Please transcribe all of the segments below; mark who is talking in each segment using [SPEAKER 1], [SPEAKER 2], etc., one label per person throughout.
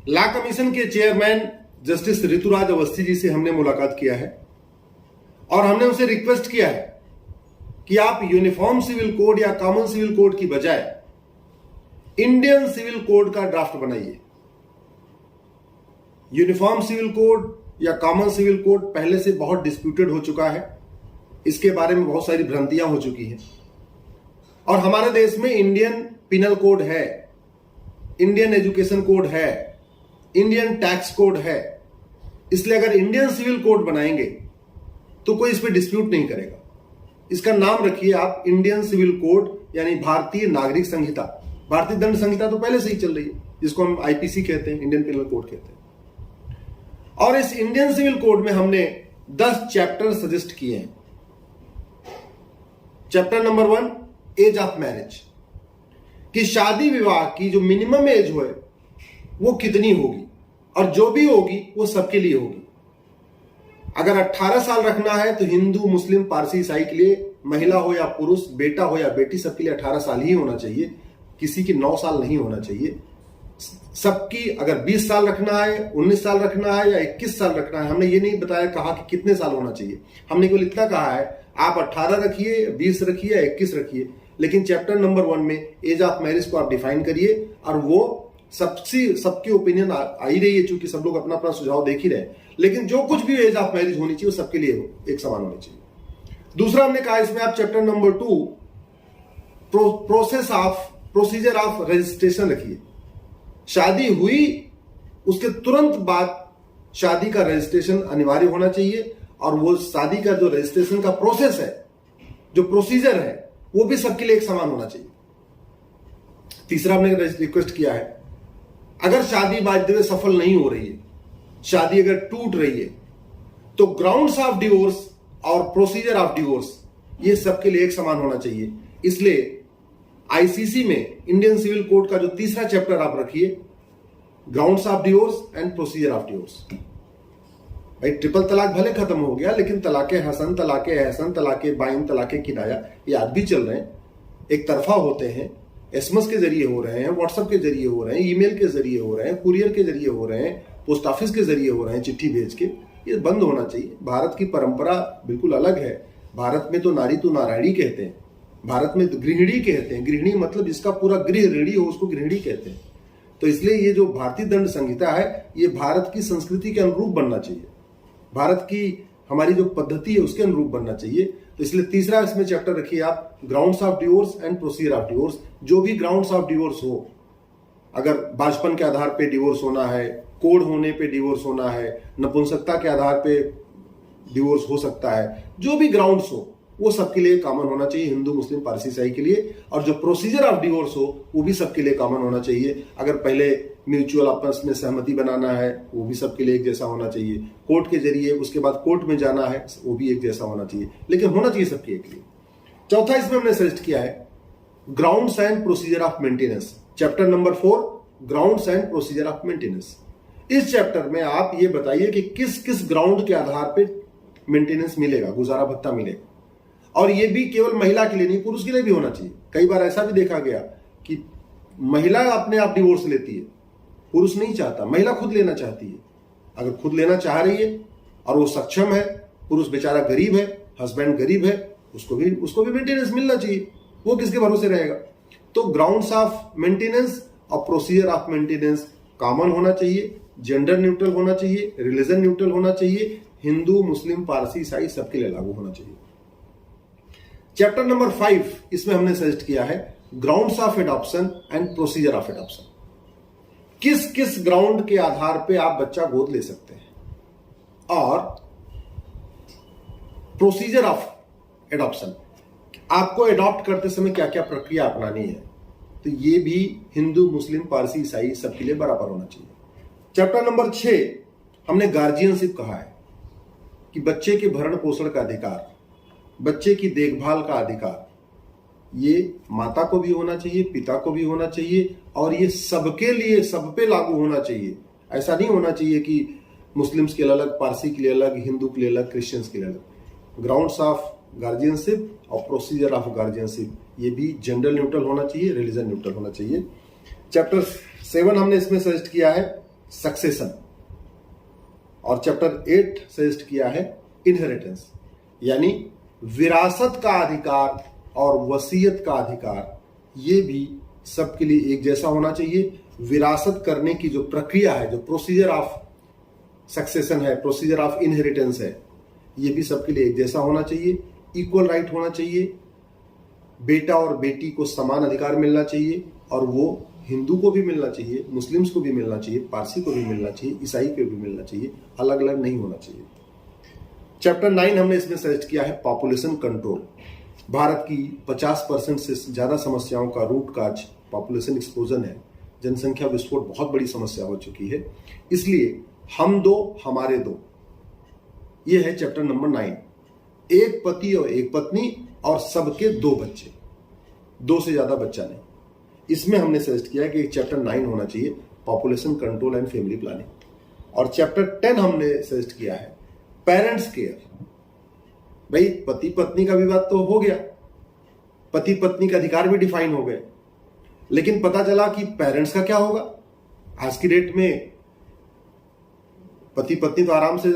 [SPEAKER 1] Law commission के chairman justice Rituraj Awasthi ji से हमने मुलाकात किया है और हमने उनसे रिक्वेस्ट किया है कि आप यूनिफॉर्म सिविल कोड या कॉमन सिविल कोड की बजाय इंडियन सिविल कोड का ड्राफ्ट बनाइए। यूनिफॉर्म सिविल कोड या कॉमन सिविल कोड पहले से बहुत डिस्प्यूटेड हो चुका है, इसके बारे में बहुत सारी भ्रांतियां हो चुकी हैं और हमारे देश में इंडियन पिनल कोड है, इंडियन एजुकेशन कोड है, इंडियन टैक्स कोड है। इसलिए अगर इंडियन सिविल कोड बनाएंगे तो कोई इस पर डिस्प्यूट नहीं करेगा। इसका नाम रखिए आप इंडियन सिविल कोड, यानी भारतीय नागरिक संहिता। भारतीय दंड संहिता तो पहले से ही चल रही है, जिसको हम आईपीसी कहते हैं, इंडियन पिनल कोड कहते हैं। और इस इंडियन सिविल कोड में हमने 10 चैप्टर सजेस्ट किए हैं। Chapter number 1, age of marriage, कि शादी विवाह की जो मिनिमम एज हो वो कितनी होगी और जो भी होगी वो सबके लिए होगी। अगर 18 साल रखना है तो हिंदू, मुस्लिम, पारसी, ईसाई के लिए, महिला हो या पुरुष, बेटा हो या बेटी, सबके लिए 18 साल ही होना चाहिए। किसी की 9 साल नहीं होना चाहिए। सबकी अगर 20 साल रखना है, 19 साल रखना है या 21 साल रखना है, हमने ये नहीं बताया कहा कि कितने साल होना चाहिए। हमने केवल इतना कहा है आप 18 रखिए, 20 रखिए या 21 रखिए। लेकिन चैप्टर नंबर 1 में एज ऑफ मैरिज को आप डिफाइन करिए और वो सबकी ओपिनियन आ ही रही है, चूंकि सब लोग अपना अपना सुझाव देख ही रहे हैं। लेकिन जो कुछ भी एज ऑफ मैरिज होनी चाहिए वो सबके लिए एक समान होनी चाहिए। दूसरा हमने कहा इसमें आप chapter number 2 procedure of registration रखिए। शादी हुई उसके तुरंत बाद शादी का रजिस्ट्रेशन अनिवार्य होना चाहिए और वो शादी का जो रजिस्ट्रेशन का प्रोसेस है, जो प्रोसीजर है, वो भी सबके लिए एक समान होना चाहिए। तीसरा हमने रिक्वेस्ट किया है अगर शादी बाध्य सफल नहीं हो रही है, शादी अगर टूट रही है, तो ग्राउंड्स ऑफ डिवोर्स और प्रोसीजर ऑफ डिवोर्स ये सबके लिए एक समान होना चाहिए। इसलिए आईसीसी में इंडियन सिविल कोड का जो तीसरा चैप्टर आप रखिए, grounds of divorce and procedure of divorce. भाई ट्रिपल तलाक भले खत्म हो गया, लेकिन तलाके हसन, तलाके एहसन, तलाके बाइन, तलाके किराया ये आज भी चल रहे हैं। एक तरफा होते हैं, एसएमएस के जरिए हो रहे हैं, व्हाट्सएप के जरिए हो रहे हैं, ईमेल के जरिए हो रहे हैं, कुरियर के जरिए हो रहे हैं, पोस्ट ऑफिस के जरिए हो रहे हैं, चिट्ठी भेज के। ये बंद होना चाहिए। भारत की परंपरा बिल्कुल अलग है। भारत में तो नारी तो नारायणी कहते हैं, भारत में तो गृहिणी कहते हैं। गृहिणी मतलब जिसका पूरा गृह ऋणी हो उसको गृहिणी कहते हैं। तो इसलिए ये जो भारतीय दंड संहिता है ये भारत की संस्कृति के अनुरूप बनना चाहिए, भारत की हमारी जो पद्धति है उसके अनुरूप बनना चाहिए। तो इसलिए तीसरा इसमें चैप्टर रखिए आप, grounds of divorce and procedure of divorce. जो भी ग्राउंड्स ऑफ डिवोर्स हो, अगर बाजपन के आधार पे डिवोर्स होना है, कोड होने पे डिवोर्स होना है, नपुंसकता के आधार पे डिवोर्स हो सकता है, जो भी ग्राउंड्स हो वो सबके लिए कॉमन होना चाहिए, हिंदू, मुस्लिम, पारसी, ईसाई के लिए। और जो प्रोसीजर ऑफ डिवोर्स हो वो भी सबके लिए कॉमन होना चाहिए। अगर पहले म्यूचुअल आपस में सहमति बनाना है वो भी सबके लिए एक जैसा होना चाहिए। कोर्ट के जरिए उसके बाद कोर्ट में जाना है वो भी एक जैसा होना चाहिए, लेकिन होना चाहिए सबके एक लिए। चौथा इसमें हमने सजेस्ट किया है grounds and procedure of maintenance. Chapter number 4, grounds and procedure of maintenance. इस चैप्टर में आप ये बताइए कि किस किस ग्राउंड के आधार पे मेंटेनेंस मिलेगा, गुजारा भत्ता मिलेगा। और ये भी केवल महिला के लिए नहीं, पुरुष के लिए भी होना चाहिए। कई बार ऐसा भी देखा गया कि महिला अपने आप डिवोर्स लेती है, पुरुष नहीं चाहता, महिला खुद लेना चाहती है। अगर खुद लेना चाह रही है और वो सक्षम है, पुरुष बेचारा गरीब है, हस्बैंड गरीब है, उसको भी मेंटेनेंस मिलना चाहिए। वो किसके भरोसे रहेगा? तो ग्राउंड्स ऑफ मेंटेनेंस और प्रोसीजर ऑफ मेंटेनेंस कॉमन होना चाहिए, जेंडर न्यूट्रल होना चाहिए, रिलीजन न्यूट्रल होना चाहिए, हिंदू, मुस्लिम, पारसी, ईसाई सबके लिए लागू होना चाहिए। चैप्टर नंबर 5 इसमें हमने सजेस्ट किया है grounds of adoption and procedure of adoption. किस किस ग्राउंड के आधार पे आप बच्चा गोद ले सकते हैं और प्रोसीजर ऑफ एडॉप्शन, आपको एडॉप्ट करते समय क्या क्या प्रक्रिया अपनानी है। तो ये भी हिंदू, मुस्लिम, पारसी, ईसाई सबके लिए बराबर होना चाहिए। चैप्टर नंबर 6 हमने गार्जियनशिप कहा है कि बच्चे के भरण पोषण का अधिकार, बच्चे की देखभाल का अधिकार, ये माता को भी होना चाहिए, पिता को भी होना चाहिए और ये सबके लिए, सब पे लागू होना चाहिए। ऐसा नहीं होना चाहिए कि मुस्लिम्स के लिए अलग, पारसी के लिए अलग, हिंदू के लिए अलग, क्रिश्चियंस के लिए अलग। ग्राउंड्स ऑफ गार्जियनशिप और प्रोसीजर ऑफ गार्जियनशिप ये भी जेंडर न्यूट्रल होना चाहिए, रिलीजन न्यूट्रल होना चाहिए। चैप्टर 7 हमने इसमें सजेस्ट किया है सक्सेशन, और चैप्टर 8 सजेस्ट किया है इनहेरिटेंस, यानी विरासत का अधिकार और वसीयत का अधिकार, ये भी सबके लिए एक जैसा होना चाहिए। विरासत करने की जो प्रक्रिया है, जो प्रोसीजर ऑफ सक्सेशन है, प्रोसीजर ऑफ इनहेरिटेंस है, ये भी सबके लिए एक जैसा होना चाहिए। इक्वल राइट होना चाहिए, बेटा और बेटी को समान अधिकार मिलना चाहिए, और वो हिंदू को भी मिलना चाहिए, मुस्लिम्स को भी मिलना चाहिए, पारसी को भी मिलना चाहिए, ईसाई को भी मिलना चाहिए, अलग अलग नहीं होना चाहिए। चैप्टर 9 हमने इसमें सजेस्ट किया है पॉपुलेशन कंट्रोल। भारत की 50% से ज्यादा समस्याओं का रूट काज पॉपुलेशन एक्सप्लोजन है। जनसंख्या विस्फोट बहुत बड़ी समस्या हो चुकी है, इसलिए हम दो हमारे दो, ये है चैप्टर नंबर 9। एक पति और एक पत्नी और सबके 2 बच्चे, 2 से ज्यादा बच्चा नहीं। इसमें हमने सजेस्ट किया कि चैप्टर 9 होना चाहिए population control and family planning. और चैप्टर 10 हमने सजेस्ट किया है पेरेंट्स केयर। भाई पति पत्नी का विवाद तो हो गया, पति पत्नी का अधिकार भी डिफाइन हो गए, लेकिन पता चला कि पेरेंट्स का क्या होगा। आज की डेट में पति पत्नी तो आराम से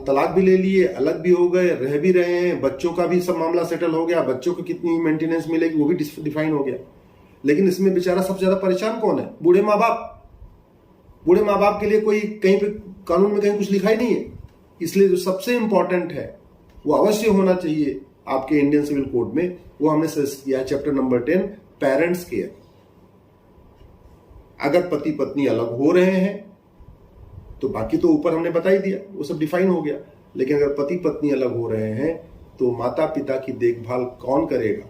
[SPEAKER 1] तलाक भी ले लिए, अलग भी हो गए, रह भी रहे हैं, बच्चों का भी सब मामला सेटल हो गया, बच्चों को कितनी मेंटेनेंस मिलेगी वो भी डिफाइन हो गया। लेकिन इसमें बेचारा सबसे ज्यादा परेशान कौन है? बूढ़े माँ बाप। बूढ़े माँ बाप के लिए कोई कहीं पे कानून में कहीं कुछ लिखा ही नहीं है। इसलिए जो सबसे इंपॉर्टेंट है वो अवश्य होना चाहिए आपके इंडियन सिविल कोड में, वो हमने सजेस्ट किया है चैप्टर नंबर 10 पेरेंट्स केयर। अगर पति पत्नी अलग हो रहे हैं तो बाकी तो ऊपर हमने बता ही दिया, वो सब डिफाइन हो गया। लेकिन अगर पति पत्नी अलग हो रहे हैं तो माता पिता की देखभाल कौन करेगा,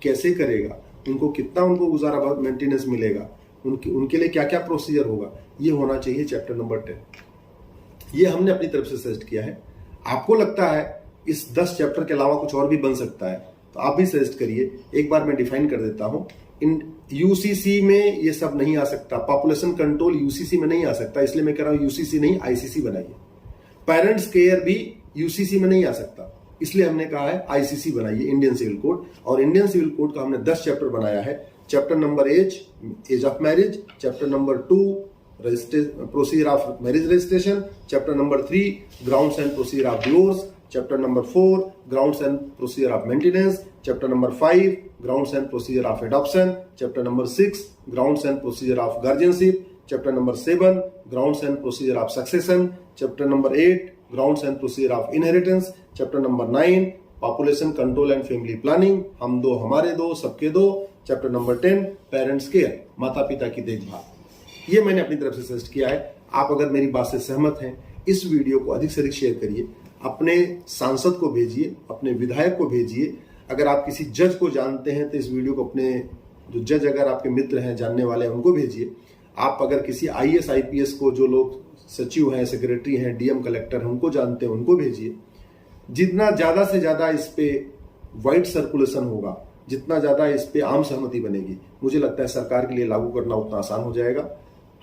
[SPEAKER 1] कैसे करेगा, उनको कितना उनको गुजारा मेंटेनेंस मिलेगा, उनके लिए क्या क्या प्रोसीजर होगा, ये होना चाहिए चैप्टर नंबर 10। ये हमने अपनी तरफ से सजेस्ट किया है। आपको लगता है इस 10 चैप्टर के अलावा कुछ और भी बन सकता है तो आप भी सजेस्ट करिए। एक बार मैं डिफाइन कर देता हूं, इन यूसीसी में ये सब नहीं आ सकता, पॉपुलेशन कंट्रोल यूसीसी में नहीं आ सकता, इसलिए मैं कह रहा हूं यूसीसी नहीं आईसीसी बनाइए। पेरेंट्स केयर भी यूसीसी में नहीं आ सकता, इसलिए हमने कहा है आईसीसी बनाइए, इंडियन सिविल कोड। और इंडियन सिविल कोड का हमने 10 चैप्टर बनाया है। Chapter number age of marriage, chapter number 2 procedure of marriage registration, chapter number 3 grounds and procedure of divorce, chapter number 4 grounds and procedure of maintenance, chapter number 5 grounds and procedure of adoption, chapter number 6 grounds and procedure of guardianship, chapter number 7 grounds and procedure of succession, chapter number 8 grounds and procedure of inheritance, chapter number 9 population control and family planning, हम दो हमारे दो सबके दो, chapter number 10 parents care, माता पिता की देखभाल। ये मैंने अपनी तरफ से सजेस्ट किया है। आप अगर मेरी बात से सहमत हैं, इस वीडियो को अधिक से अधिक शेयर करिए, अपने सांसद को भेजिए, अपने विधायक को भेजिए। अगर आप किसी जज को जानते हैं तो इस वीडियो को अपने जो जज अगर आपके मित्र हैं, जानने वाले हैं, उनको भेजिए। आप अगर किसी आईएएस आईपीएस को, जो लोग सचिव हैं, सेक्रेटरी हैं, डीएम कलेक्टर हैं, उनको जानते हैं, उनको भेजिए। जितना ज्यादा से ज्यादा इस पे वाइड सर्कुलेशन होगा, जितना ज्यादा इस पे आम सहमति बनेगी, मुझे लगता है सरकार के लिए लागू करना उतना आसान हो जाएगा।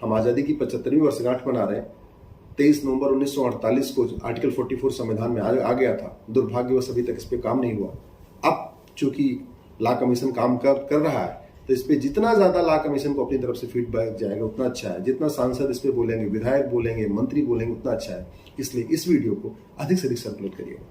[SPEAKER 1] हम आजादी की 75वीं वर्षगांठ मना रहे हैं। 23 नवंबर 1948 को आर्टिकल 44 संविधान में आ गया था। दुर्भाग्यवश अभी तक इस पे काम नहीं हुआ। अब चूंकि लॉ कमीशन काम कर रहा है, तो इस पे जितना ज्यादा लॉ कमीशन को अपनी तरफ से फीडबैक जाएगा उतना अच्छा है। जितना सांसद इस पे बोलेंगे, विधायक बोलेंगे, मंत्री बोलेंगे, उतना अच्छा है। इसलिए इस वीडियो को अधिक से अधिक सर्कुलेट करिएगा।